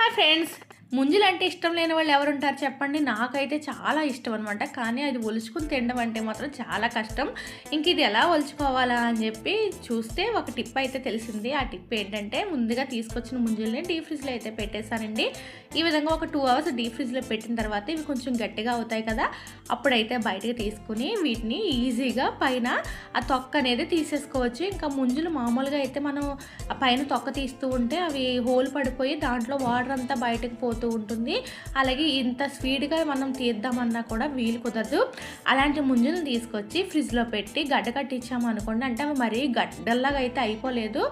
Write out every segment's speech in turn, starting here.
Hi friends, ముంజులంటే ఇష్టం లేని వాళ్ళు ఎవరుంటారు చెప్పండి. నాకైతే చాలా ఇష్టం అనమాట. కానీ అది ఒలుచుకుని తినడం అంటే మాత్రం చాలా కష్టం. ఇంక ఇది ఎలా ఒలుచుకోవాలా అని చెప్పి చూస్తే ఒక టిప్ అయితే తెలిసింది. ఆ టిప్ ఏంటంటే, ముందుగా తీసుకొచ్చిన ముంజుల్ని డీప్ ఫ్రిడ్జ్లో అయితే పెట్టేశానండి. ఈ విధంగా ఒక 2 అవర్స్ డీప్ ఫ్రిడ్జ్లో పెట్టిన తర్వాత ఇవి కొంచెం గట్టిగా అవుతాయి కదా, అప్పుడైతే బయటకు తీసుకుని వీటిని ఈజీగా పైన ఆ తొక్క అనేది తీసేసుకోవచ్చు. ఇంకా ముంజులు మామూలుగా అయితే మనం ఆ పైన తొక్క తీస్తూ ఉంటే అవి హోల్ పడిపోయి దాంట్లో వాటర్ అంతా బయటకు పోతూ ఉంటుంది. అలాగే ఇంత స్పీడ్గా మనం తీద్దామన్నా కూడా వీలు కుదరదు. అలాంటి ముంజులను తీసుకొచ్చి ఫ్రిడ్జ్లో పెట్టి గడ్డ కట్టించాము అనుకోండి, అంటే అవి మరీ గడ్డల్లాగా అయితే అయిపోలేదు,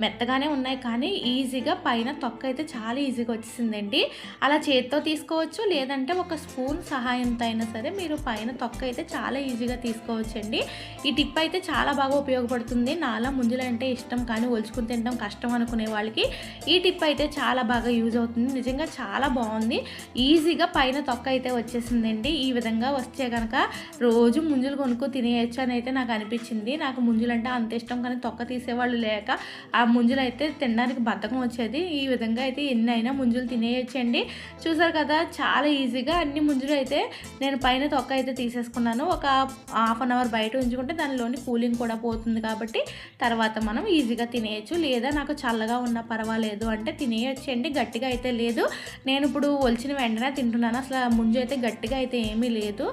మెత్తగానే ఉన్నాయి. కానీ ఈజీగా పైన తొక్క అయితే చాలా ఈజీగా వచ్చేసిందండి. అలా చేతితో తీసుకోవచ్చు, లేదంటే ఒక స్పూన్ సహాయంతో అయినా సరే మీరు పైన తొక్క అయితే చాలా ఈజీగా తీసుకోవచ్చండి. ఈ టిప్ అయితే చాలా బాగా ఉపయోగపడుతుంది. నాలా ముంజులు అంటే ఇష్టం కానీ ఒలుచుకుని తినడం కష్టం అనుకునే వాళ్ళకి ఈ టిప్ అయితే చాలా బాగా యూజ్ అవుతుంది. నిజంగా చాలా బాగుంది. ఈజీగా పైన తొక్క అయితే వచ్చేసిందండి. ఈ విధంగా వస్తే కనుక రోజు ముంజులు కొనుక్కు తినేయచ్చు అని అయితే నాకు అనిపించింది. నాకు ముంజులు అంటే అంత ఇష్టం, కానీ తొక్క తీసేవాళ్ళు లేక ఆ ముంజులు అయితే తినడానికి బద్ధకం వచ్చేది. ఈ విధంగా అయితే ఎన్ని అయినా ముంజులు తినేయచ్చండి. చూసారు కదా, చాలా ఈజీగా అన్ని ముంజులు అయితే నేను పైన తొక్క అయితే తీసేసుకున్నాను. ఒక హాఫ్ అన్ అవర్ బయట ఉంచుకుంటే దానిలోని కూలింగ్ కూడా పోతుంది కాబట్టి తర్వాత మనం ఈజీగా తినేయచ్చు. లేదా నాకు చల్లగా ఉన్నా పర్వాలేదు అంటే తినేయచ్చండి. గట్టిగా అయితే లేదు. నేను ఇప్పుడు ఒలిచిన వెంటనే తింటున్నాను. అసలు ముంజు అయితే గట్టిగా అయితే ఏమీ లేదు,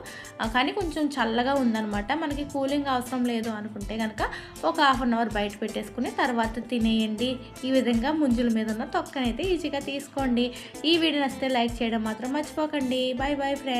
కానీ కొంచెం చల్లగా ఉందనమాట. మనకి కూలింగ్ అవసరం లేదు అనుకుంటే కనుక ఒక హాఫ్ అన్ అవర్ బయట పెట్టేసుకుని తర్వాత తినేయండి. ఈ విధంగా ముంజుల మీద ఉన్న తొక్కనైతే ఈజీగా తీసుకోండి. ఈ వీడియో నచ్చితే లైక్ చేయడం మాత్రం మర్చిపోకండి. Bye bye friends.